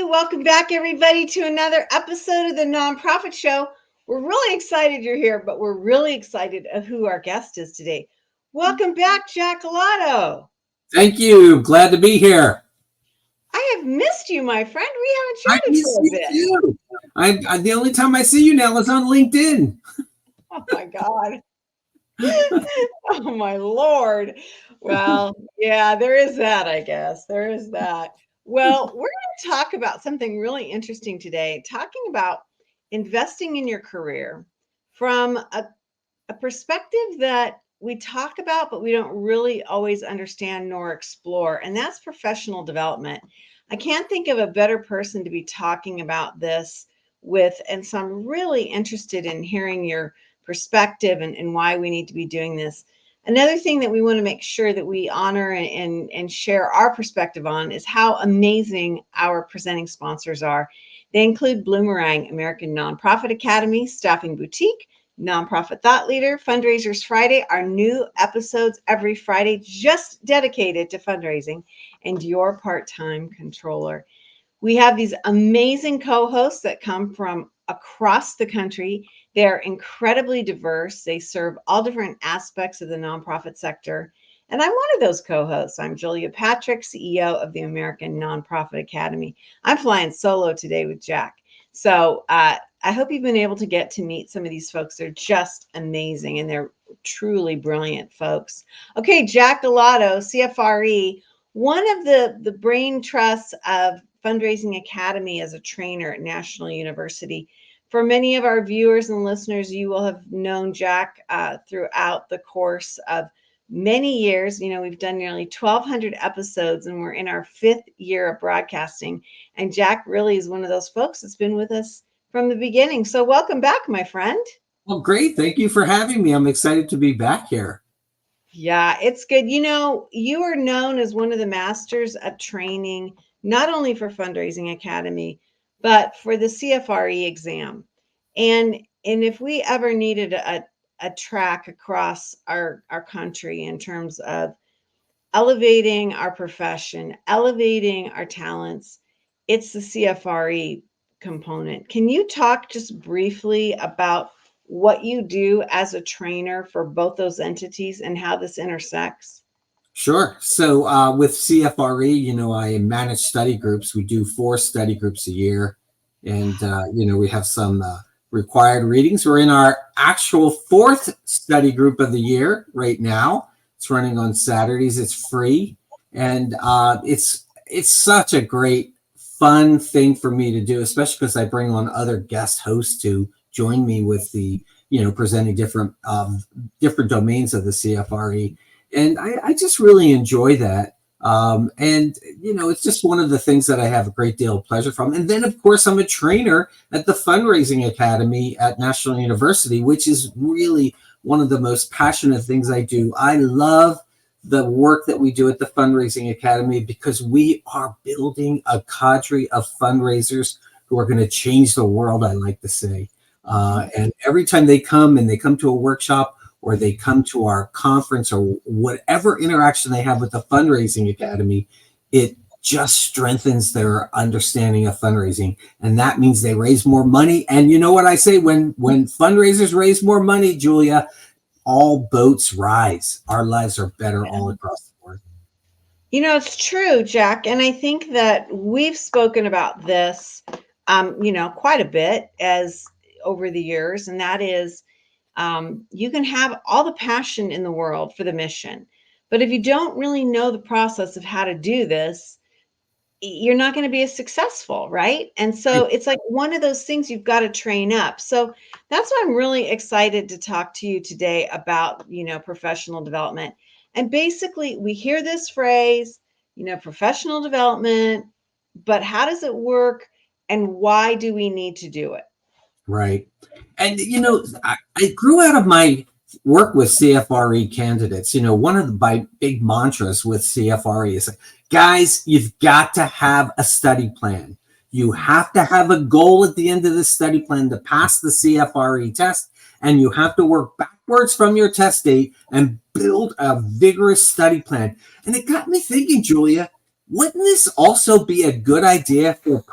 Welcome back, everybody, to another episode of the Nonprofit Show. We're really excited you're here, but we're really excited of who our guest is today. Welcome back, Jack Alotto. Thank you. Glad to be here. I have missed you, my friend. We haven't chatted for a bit. Too. The only time I see you now is on LinkedIn. Oh, my God. Oh, my Lord. Well, yeah, there is that, I guess. There is that. Well, we're going to talk about something really interesting today, talking about investing in your career from a perspective that we talk about, but we don't really always understand nor explore, and that's professional development. I can't think of a better person to be talking about this with, and so I'm really interested in hearing your perspective and why we need to be doing this. Another thing that we want to make sure that we honor and share our perspective on is how amazing our presenting sponsors are. They include Bloomerang, American Nonprofit Academy, Staffing Boutique, Nonprofit Thought Leader, Fundraisers Friday, our new episodes every Friday just dedicated to fundraising, and Your Part-Time Controller. We have these amazing co-hosts that come from across the country. They're incredibly diverse. They serve all different aspects of the nonprofit sector. And I'm one of those co-hosts. I'm Julia Patrick, CEO of the American Nonprofit Academy. I'm flying solo today with Jack. So I hope you've been able to get to meet some of these folks. They're just amazing, and they're truly brilliant folks. Okay, Jack Alotto, CFRE, one of the brain trusts of Fundraising Academy as a trainer at National University. For many of our viewers and listeners, you will have known Jack throughout the course of many years. You know, we've done nearly 1,200 episodes, and we're in our 5th year of broadcasting. And Jack really is one of those folks that's been with us from the beginning. So welcome back, my friend. Well, great. Thank you for having me. I'm excited to be back here. Yeah, it's good. You know, you are known as one of the masters of training, not only for Fundraising Academy, but for the CFRE exam. And if we ever needed a track across our country in terms of elevating our profession, elevating our talents, it's the CFRE component. Can you talk just briefly about what you do as a trainer for both those entities and how this intersects? Sure. So with CFRE, you know, I manage study groups. We do 4 study groups a year. And, you know, we have some required readings. We're in our actual 4th study group of the year right now. It's running on Saturdays. It's free. And it's such a great, fun thing for me to do, especially because I bring on other guest hosts to join me with the, you know, presenting different domains of the CFRE. And I just really enjoy that. And, you know, it's just one of the things that I have a great deal of pleasure from. And then, of course, I'm a trainer at the Fundraising Academy at National University, which is really one of the most passionate things I do. I love the work that we do at the Fundraising Academy because we are building a cadre of fundraisers who are going to change the world, I like to say. And every time they come to a workshop, or they come to our conference, or whatever interaction they have with the Fundraising Academy, it just strengthens their understanding of fundraising. And that means they raise more money. And you know what I say, when fundraisers raise more money, Julia, all boats rise. Our lives are better all across the board. You know, it's true, Jack. And I think that we've spoken about this, you know, quite a bit as over the years. And that is, you can have all the passion in the world for the mission, but if you don't really know the process of how to do this, you're not going to be as successful, right? And so it's like one of those things you've got to train up. So that's why I'm really excited to talk to you today about, you know, professional development. And basically, we hear this phrase, you know, professional development, but how does it work and why do we need to do it? Right. And, you know, I grew out of my work with CFRE candidates. You know, one of my big mantras with CFRE is, guys, you've got to have a study plan. You have to have a goal at the end of the study plan to pass the CFRE test, and you have to work backwards from your test date and build a vigorous study plan. And it got me thinking, Julia, wouldn't this also be a good idea for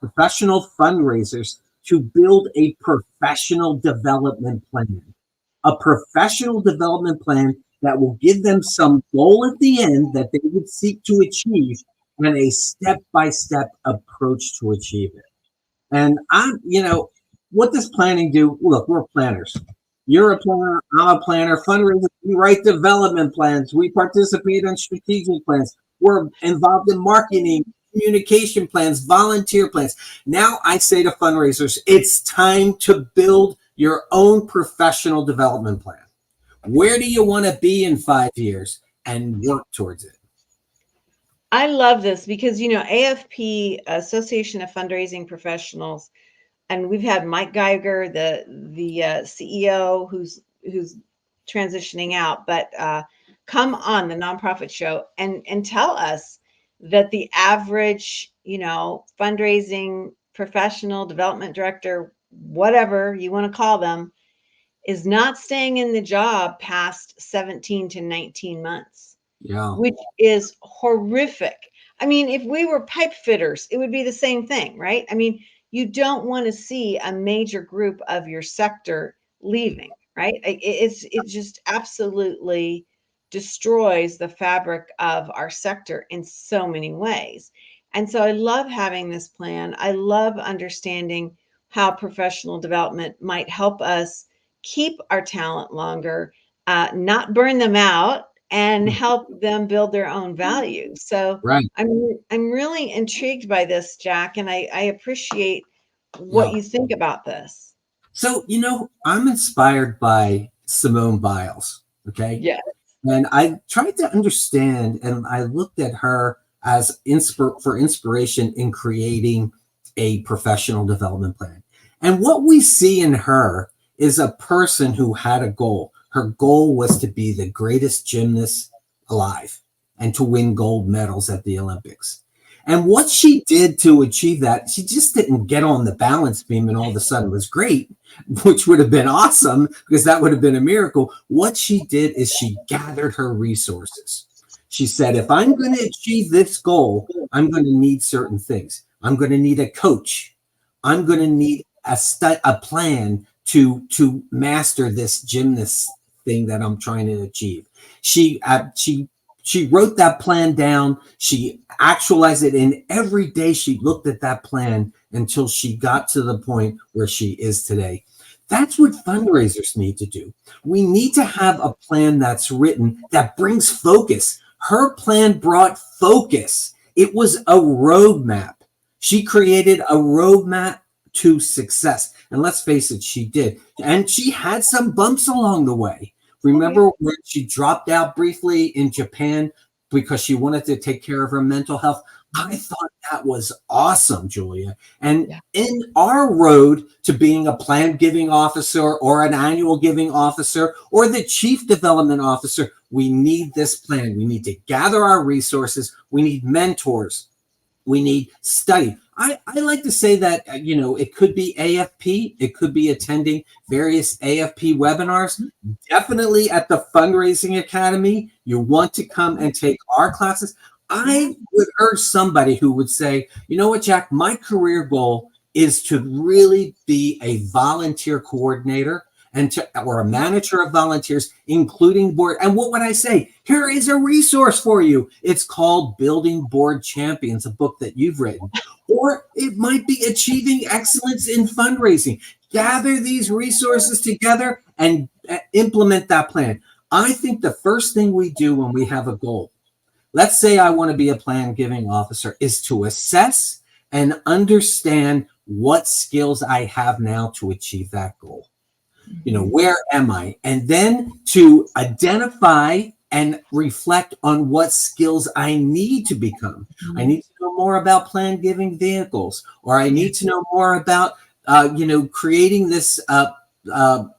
professional fundraisers to build a professional development plan? A professional development plan that will give them some goal at the end that they would seek to achieve and a step-by-step approach to achieve it. And what does planning do? Look, we're planners. You're a planner, I'm a planner. Fundraisers, we write development plans. We participate in strategic plans. We're involved in marketing, communication plans, volunteer plans. Now I say to fundraisers, it's time to build your own professional development plan. Where do you want to be in 5 years and work towards it? I love this because, AFP, Association of Fundraising Professionals, and we've had Mike Geiger, the CEO, who's transitioning out, but come on the nonprofit show and tell us that the average, fundraising professional, development director, whatever you want to call them, is not staying in the job past 17 to 19 months, Yeah. which is horrific. I mean, if we were pipe fitters, it would be the same thing, right? I mean, you don't want to see a major group of your sector leaving, right? It just absolutely destroys the fabric of our sector in so many ways. And so I love having this plan. I love understanding how professional development might help us keep our talent longer, not burn them out, and help them build their own value. So Right. I'm really intrigued by this, Jack, and I appreciate what Yeah. you think about this. So, I'm inspired by Simone Biles. Okay. Yeah. And I tried to understand, and I looked at her as for inspiration in creating a professional development plan. And what we see in her is a person who had a goal. Her goal was to be the greatest gymnast alive and to win gold medals at the Olympics. And what she did to achieve that, she just didn't get on the balance beam and all of a sudden was great, which would have been awesome because that would have been a miracle. What she did is she gathered her resources. She said, if I'm going to achieve this goal, I'm going to need certain things. I'm going to need a coach. I'm going to need a plan to master this gymnast thing that I'm trying to achieve. She wrote that plan down. She actualized it, and every day she looked at that plan until she got to the point where she is today. That's what fundraisers need to do. We need to have a plan that's written that brings focus. Her plan brought focus. It was a roadmap. She created a roadmap to success. And let's face it, she did. And she had some bumps along the way. Remember when she dropped out briefly in Japan because she wanted to take care of her mental health? I thought that was awesome, Julia. And in our road to being a planned giving officer or an annual giving officer or the chief development officer, we need this plan. We need to gather our resources. We need mentors. We need study. I like to say that, it could be AFP. It could be attending various AFP webinars. Definitely at the Fundraising Academy, you want to come and take our classes. I would urge somebody who would say, you know what, Jack, my career goal is to really be a volunteer coordinator or a manager of volunteers, including board. And what would I say? Here is a resource for you. It's called Building Board Champions, a book that you've written. Or it might be Achieving Excellence in Fundraising. Gather these resources together and implement that plan. I think the first thing we do when we have a goal, let's say I want to be a plan giving officer, is to assess and understand what skills I have now to achieve that goal. Where am I? And then to identify and reflect on what skills I need to become. I need to know more about plan giving vehicles, or I need to know more about, creating this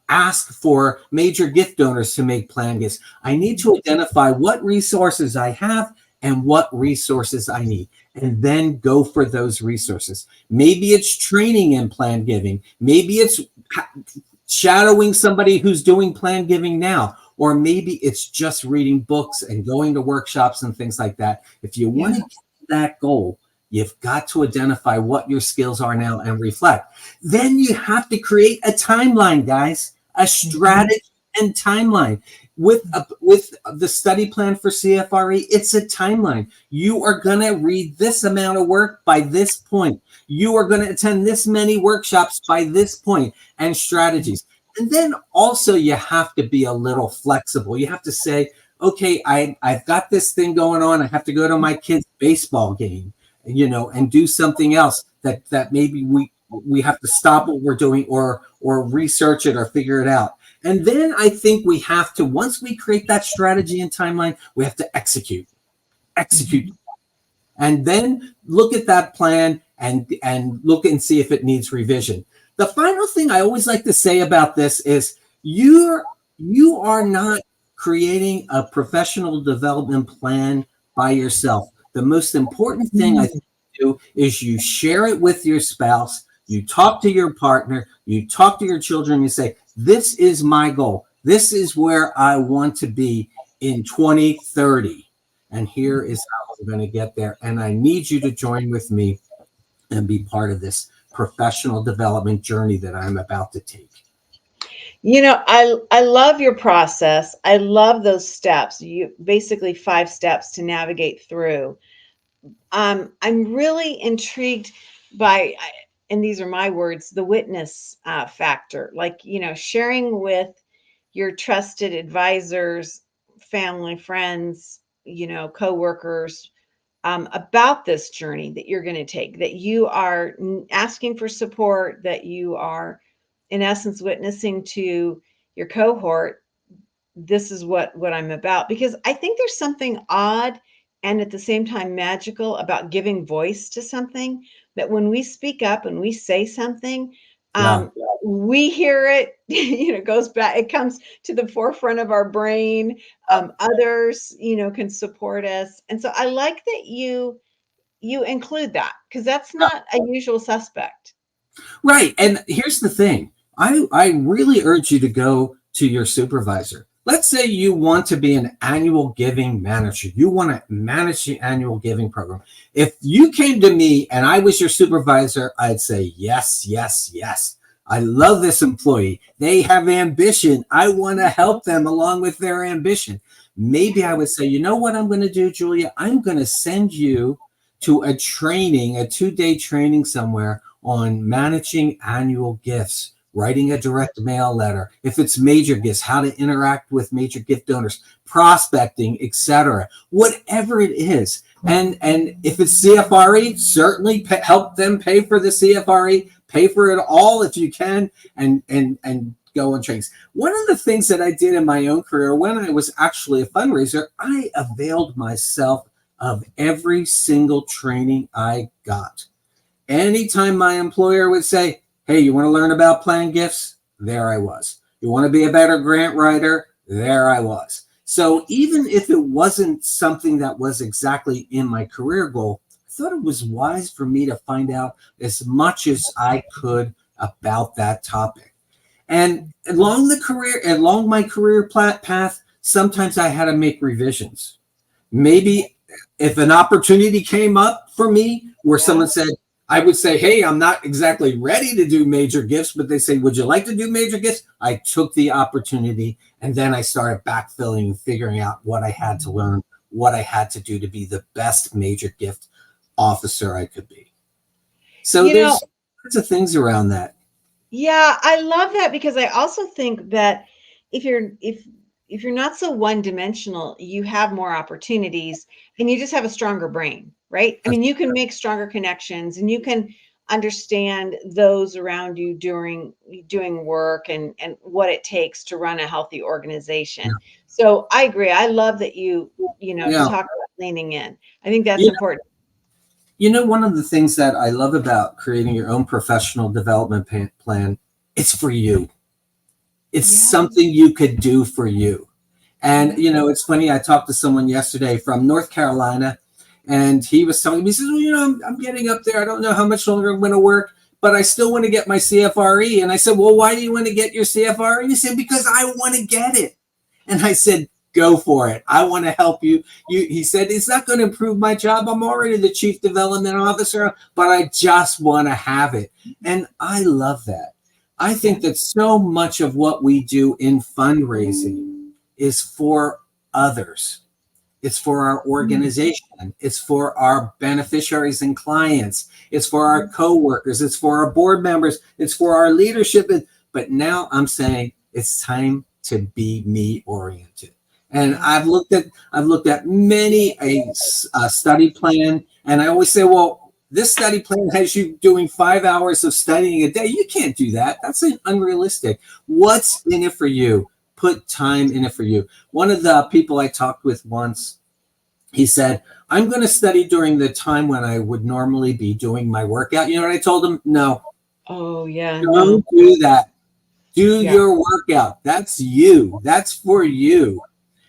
ask for major gift donors to make plan gifts. I need to identify what resources I have and what resources I need, and then go for those resources. Maybe it's training in plan giving. Maybe it's shadowing somebody who's doing plan giving now, or maybe it's just reading books and going to workshops and things like that. If you want to get that goal, you've got to identify what your skills are now and reflect. Then you have to create a timeline, guys, a strategy and timeline. With the study plan for CFRE, it's a timeline. You are going to read this amount of work by this point. You are going to attend this many workshops by this point, and strategies. And then also you have to be a little flexible. You have to say, okay, I've got this thing going on. I have to go to my kid's baseball game, and do something else that maybe we have to stop what we're doing or research it or figure it out. And then I think we have to, once we create that strategy and timeline, we have to execute, and then look at that plan and look and see if it needs revision. The final thing I always like to say about this is you are not creating a professional development plan by yourself. The most important thing I think you do is you share it with your spouse, you talk to your partner, you talk to your children, you say, this is my goal. This is where I want to be in 2030. And here is how I'm going to get there. And I need you to join with me and be part of this professional development journey that I'm about to take. I love your process. I love those steps. You basically 5 steps to navigate through. I'm really intrigued by, and these are my words, the witness factor. Like, sharing with your trusted advisors, family, friends, coworkers, about this journey that you're going to take, that you are asking for support, that you are, in essence, witnessing to your cohort. This is what I'm about, because I think there's something odd and at the same time magical about giving voice to something, that when we speak up and we say something, Yeah. we hear it, it goes back, it comes to the forefront of our brain. Others, can support us. And so I like that you include that, because that's not a usual suspect. Right. And here's the thing. I really urge you to go to your supervisor. Let's say you want to be an annual giving manager. You want to manage the annual giving program. If you came to me and I was your supervisor, I'd say, yes, yes, yes. I love this employee. They have ambition. I want to help them along with their ambition. Maybe I would say, you know what I'm going to do, Julia? I'm going to send you to a training, a 2-day training somewhere on managing annual gifts, writing a direct mail letter. If it's major gifts, how to interact with major gift donors, prospecting, etc. Whatever it is. And if it's CFRE, certainly help them pay for the CFRE, pay for it all if you can, and go on trainings. One of the things that I did in my own career when I was actually a fundraiser, I availed myself of every single training I got. Anytime my employer would say, hey, you want to learn about plan gifts? There I was. You want to be a better grant writer? There I was. So even if it wasn't something that was exactly in my career goal, I thought it was wise for me to find out as much as I could about that topic. And along my career path, sometimes I had to make revisions. Maybe if an opportunity came up for me where someone said, I would say, hey, I'm not exactly ready to do major gifts, but they say, would you like to do major gifts? I took the opportunity, and then I started backfilling and figuring out what I had to learn, what I had to do to be the best major gift officer I could be. So there's lots of things around that. Yeah, I love that, because I also think that if you're not so one-dimensional, you have more opportunities and you just have a stronger brain, right? I mean, you can make stronger connections and you can understand those around you during doing work and what it takes to run a healthy organization. So I agree. I love that you talk about leaning in. I think that's important. One of the things that I love about creating your own professional development plan, it's for you. It's something you could do for you. And, it's funny. I talked to someone yesterday from North Carolina, and he was telling me, he says, well, I'm getting up there. I don't know how much longer I'm going to work, but I still want to get my CFRE. And I said, well, why do you want to get your CFRE? And he said, because I want to get it. And I said, go for it. I want to help you. He said, it's not going to improve my job. I'm already the chief development officer, but I just want to have it. And I love that. I think that so much of what we do in fundraising is for others. It's for our organization. It's for our beneficiaries and clients. It's for our coworkers. It's for our board members. It's for our leadership. But now I'm saying it's time to be me oriented. And I've looked at many a study plan, and I always say, well, this study plan has you doing 5 hours of studying a day. You can't do that. That's unrealistic. What's in it for you? Put time in it for you. One of the people I talked with once, he said, I'm going to study during the time when I would normally be doing my workout. You know what I told him? No. Oh, yeah. Don't do that. Do your workout. That's you. That's for you.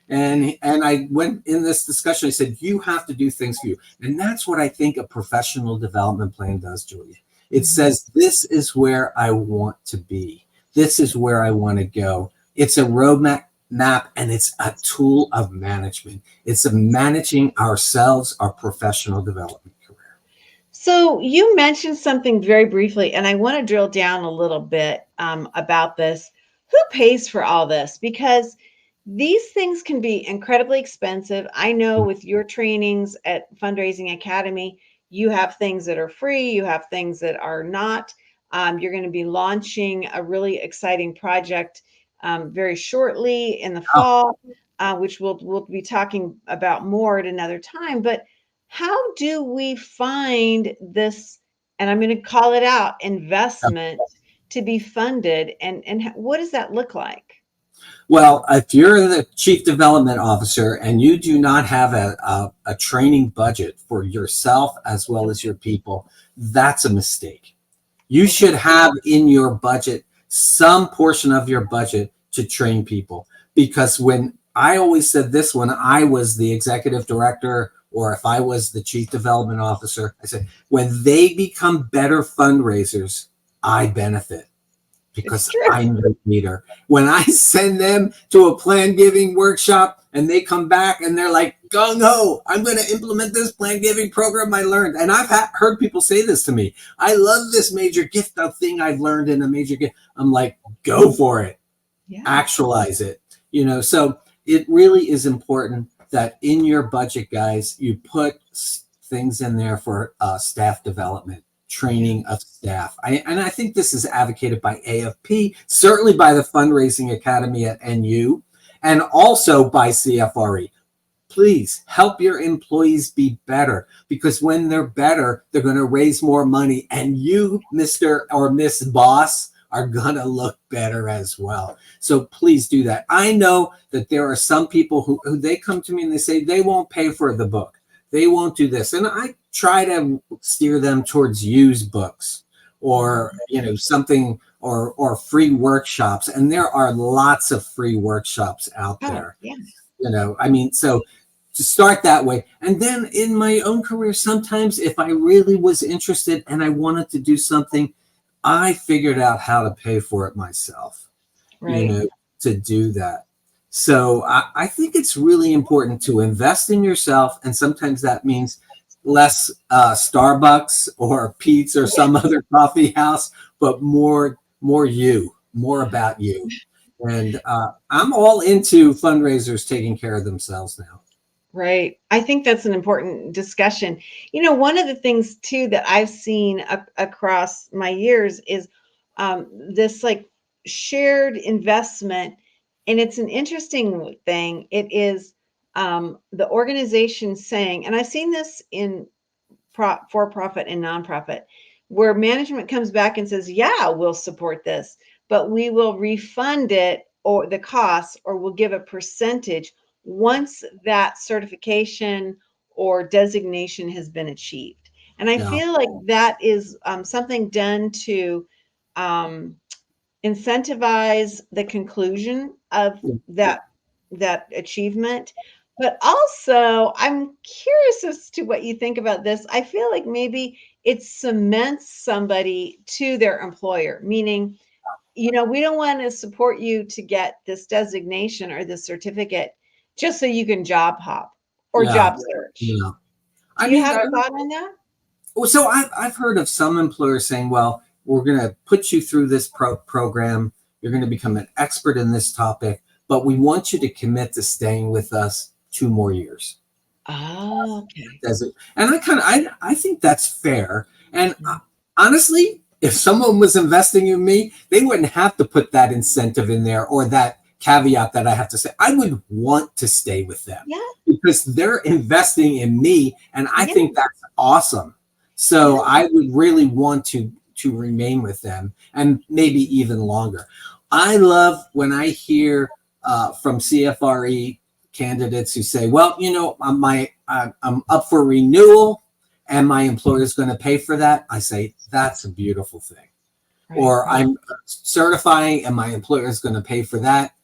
And I went in this discussion, I said, you have to do things for you. And that's what I think a professional development plan does, Julia. It says, this is where I want to be. This is where I want to go. It's a roadmap, and it's a tool of management. It's a managing ourselves, our professional development career. So you mentioned something very briefly, and I want to drill down a little bit about this. Who pays for all this? Because these things can be incredibly expensive. I know with your trainings at Fundraising Academy, you have things that are free, you have things that are not. You're going to be launching a really exciting project very shortly in the fall, which we'll be talking about more at another time. But how do we find this, and I'm going to call it out, investment to be funded, and what does that look like? Well, if you're the chief development officer and you do not have a training budget for yourself as well as your people, that's a mistake. You should have in your budget some portion of your budget to train people. Because when I always said this, when I was the executive director or if I was the chief development officer, I said, when they become better fundraisers, I benefit. Because I'm the leader. When I send them to a plan giving workshop and they come back and they're like, gung ho, I'm going to implement this plan giving program I learned. And I've heard people say this to me. I love this major gift thing I've learned in a major gift. I'm like, go for it. Actualize it. So it really is important that in your budget, guys, you put things in there for staff development. Training of staff. And I think this is advocated by AFP, certainly by the Fundraising Academy at NU, and also by CFRE. Please help your employees be better, because when they're better, they're going to raise more money, and you, Mr. or Miss Boss, are going to look better as well. So please do that. I know that there are some people who they come to me and they say they won't pay for the book. They won't do this. And I try to steer them towards used books or, something or free workshops. And there are lots of free workshops out there. So to start that way. And then in my own career, sometimes if I really was interested and I wanted to do something, I figured out how to pay for it myself, to do that. So I think it's really important to invest in yourself. And sometimes that means less Starbucks or Pete's or some other coffee house, but more about you. And I'm all into fundraisers taking care of themselves now. Right. I think that's an important discussion. One of the things too that I've seen across my years is this like shared investment. And it's an interesting thing. It is the organization saying, and I've seen this in for-profit and nonprofit, where management comes back and says, yeah, we'll support this, but we will refund it or the costs, or we'll give a percentage once that certification or designation has been achieved. And I feel like that is something done to incentivize the conclusion of that achievement. But also, I'm curious as to what you think about this. I feel like maybe it cements somebody to their employer, meaning, we don't want to support you to get this designation or this certificate just so you can job hop or Yeah. job search. Yeah. I Do you mean, have a thought on that? so I've heard of some employers saying, well, we're going to put you through this program. You're going to become an expert in this topic, but we want you to commit to staying with us 2 more years. Oh, okay. Does it? And I think that's fair. And honestly, if someone was investing in me, they wouldn't have to put that incentive in there or that caveat that I have to say. I would want to stay with them Yeah, because they're investing in me, and I yeah, think that's awesome. So yeah. I would really want to remain with them and maybe even longer. I love when I hear from CFRE candidates who say, "Well, I'm up for renewal, and my employer is going to pay for that." I say that's a beautiful thing. Right, Or right. I'm certifying, and my employer is going to pay for that.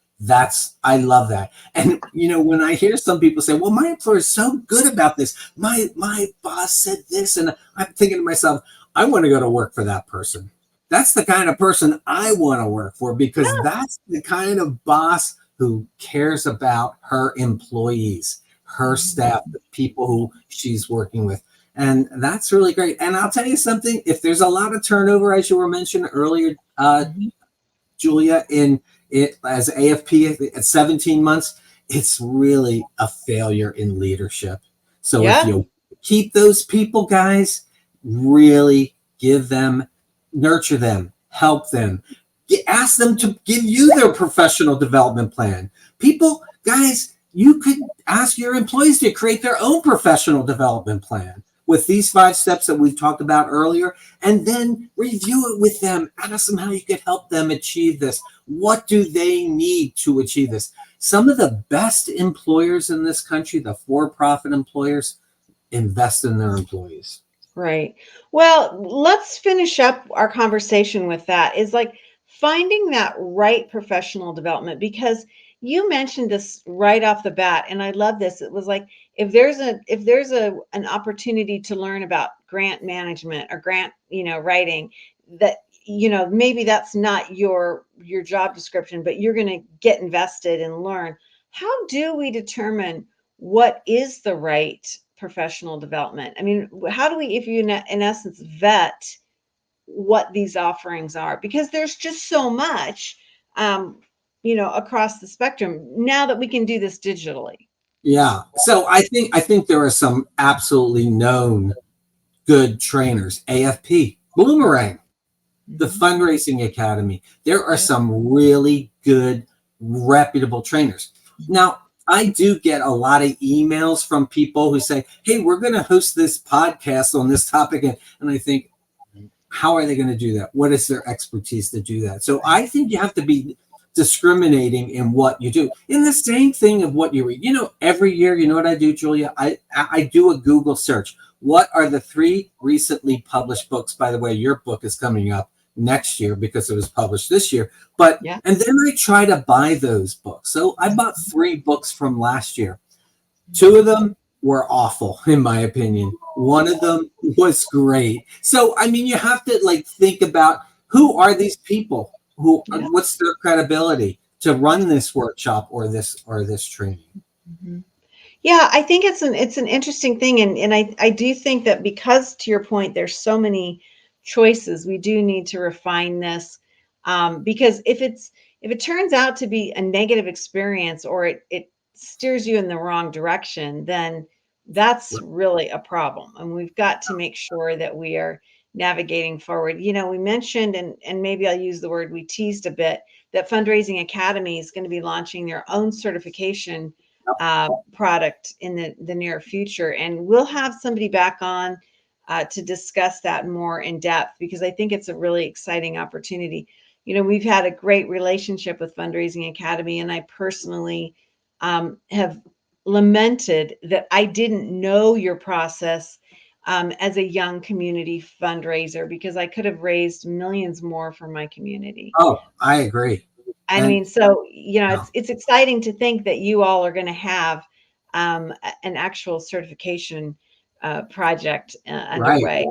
I love that. And when I hear some people say, "Well, my employer is so good about this. My boss said this," and I'm thinking to myself, I want to go to work for that person. That's the kind of person I want to work for because Yeah, that's the kind of boss who cares about her employees, her staff, mhm, the people who she's working with. And that's really great. And I'll tell you something, if there's a lot of turnover, as you were mentioning earlier, mhm. Julia, in it as AFP at 17 months, it's really a failure in leadership. So if Yeah, you keep those people, guys, really give them, nurture them, help them, ask them to give you their professional development plan. People, guys, you could ask your employees to create their own professional development plan with these 5 steps that we've talked about earlier, and then review it with them. Ask them how you could help them achieve this. What do they need to achieve this? Some of the best employers in this country, the for-profit employers, invest in their employees. right. Well, let's finish up our conversation with that. Is like finding that right professional development because you mentioned this right off the bat, and I love this. It was like if there's a an opportunity to learn about grant management or grant, writing, that maybe that's not your job description, but you're going to get invested and learn. How do we determine what is the right professional development? I mean, how do we, if you in essence vet what these offerings are? Because there's just so much, across the spectrum now that we can do this digitally. Yeah. So I think there are some absolutely known good trainers. AFP, Boomerang, the Mhm. Fundraising Academy. There are Yeah. some really good, reputable trainers. Now, I do get a lot of emails from people who say, "Hey, we're going to host this podcast on this topic." And I think, how are they going to do that? What is their expertise to do that? So I think you have to be discriminating in what you do. In the same thing of what you read. Every year, you know what I do, Julia? I do a Google search. What are the 3 recently published books? By the way, your book is coming up next year because it was published this year. Yeah. And then I try to buy those books. So I bought 3 books from last year. 2 of them were awful, in my opinion. One of them was great. So, I mean, you have to think about who are these people? Yeah. What's their credibility to run this workshop or this training? Mhm. Yeah, I think it's an interesting thing, and I do think that because to your point, there's so many choices, we do need to refine this, because if it turns out to be a negative experience or it steers you in the wrong direction, then that's really a problem, and we've got to make sure that we are navigating forward. We mentioned, and maybe I'll use the word we teased a bit, that Fundraising Academy is going to be launching their own certification product in the near future. And we'll have somebody back on to discuss that more in depth because I think it's a really exciting opportunity. We've had a great relationship with Fundraising Academy, and I personally have lamented that I didn't know your process as a young community fundraiser because I could have raised millions more for my community. Oh, I agree. I And mean, so, yeah, it's exciting to think that you all are gonna have, an actual certification, project, right. underway.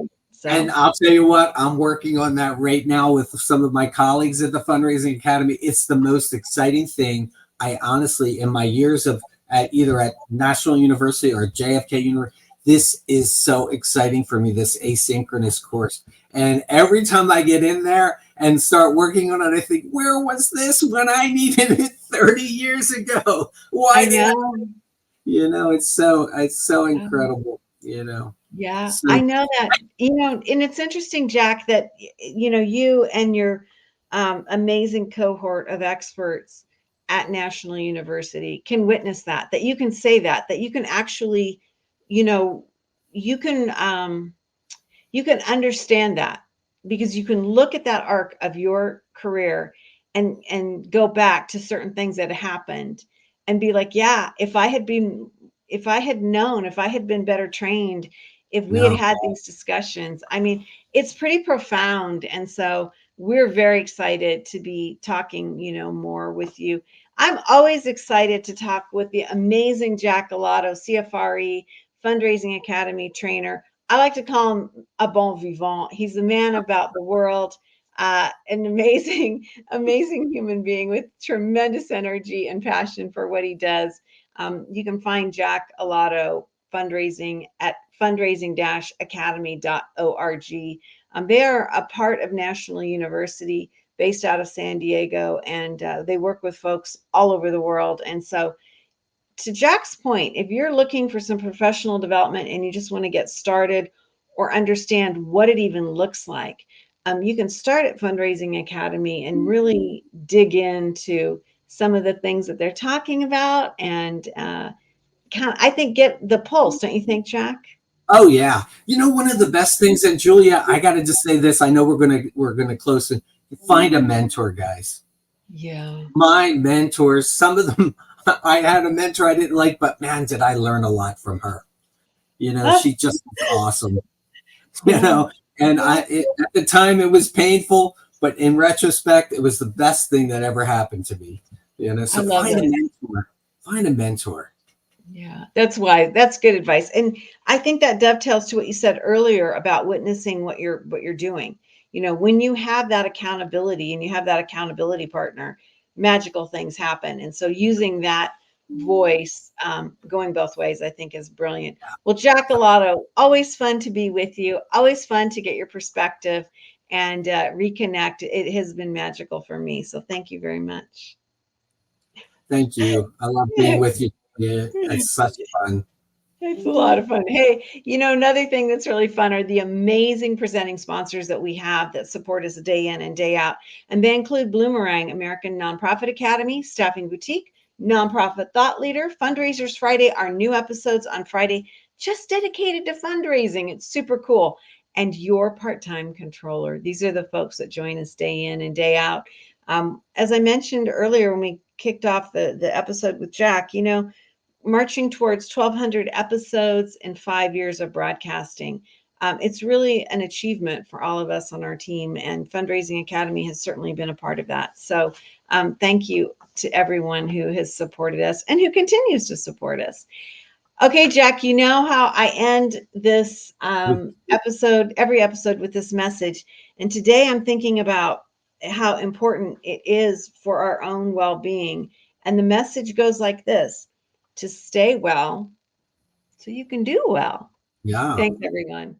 And So, I'll tell you what, I'm working on that right now with some of my colleagues at the Fundraising Academy. It's the most exciting thing. I honestly, in my years of at either at National University or JFK University. This is so exciting for me, this asynchronous course. And every time I get in there and start working on it, I think, where was this when I needed it 30 years ago? Why I did I, know. it's so Yeah. incredible, Yeah, I So know that, and it's interesting, Jack, that you and your amazing cohort of experts at National University can witness that you can say that you can actually, you know, you can you can understand that because you can look at that arc of your career and go back to certain things that happened and be like, yeah, if I had known, if I had been better trained, if we had no, had these discussions, I mean, it's pretty profound. And so we're very excited to be talking, more with you. I'm always excited to talk with the amazing Jack Alotto, CFRE Fundraising Academy trainer. I like to call him a bon vivant. He's a man about the world, an amazing, amazing human being with tremendous energy and passion for what he does. You can find Jack Alotto fundraising at fundraising-academy.org. They are a part of National University based out of San Diego, and they work with folks all over the world. And so to Jack's point, if you're looking for some professional development and you just want to get started or understand what it even looks like, you can start at Fundraising Academy and really dig into some of the things that they're talking about and kind of, I think, get the pulse. Don't you think, Jack? oh yeah. One of the best things, and Julia, I got to just say this. I know we're gonna close it. Find a mentor, guys. Yeah. My mentors, some of them, I had a mentor I didn't like, but man, did I learn a lot from her. She just was awesome. You Yeah. know, and at the time it was painful, but in retrospect, it was the best thing that ever happened to me. I So love find a it. mentor. Find a mentor. Yeah, that's wise. That's good advice. And I think that dovetails to what you said earlier about witnessing what you're doing. When you have that accountability and you have that accountability partner, magical things happen. And so using that voice, going both ways, I think is brilliant. Well, Jack Alotto, always fun to be with you. Always fun to get your perspective and reconnect. It has been magical for me. So thank you very much. Thank you. I love being with you. Yeah, it's such fun. It's a lot of fun. Hey, another thing that's really fun are the amazing presenting sponsors that we have that support us day in and day out. And they include Bloomerang, American Nonprofit Academy, Staffing Boutique, Nonprofit Thought Leader, Fundraisers Friday, our new episodes on Friday, just dedicated to fundraising. It's super cool. And Your Part-Time Controller. These are the folks that join us day in and day out. As I mentioned earlier when we kicked off the episode with Jack, marching towards 1,200 episodes in 5 years of broadcasting. It's really an achievement for all of us on our team, and Fundraising Academy has certainly been a part of that. So thank you to everyone who has supported us and who continues to support us. Okay, Jack, you know how I end this episode, every episode, with this message. And today I'm thinking about how important it is for our own well being. And the message goes like this: to stay well so you can do well. Yeah. Thanks, everyone.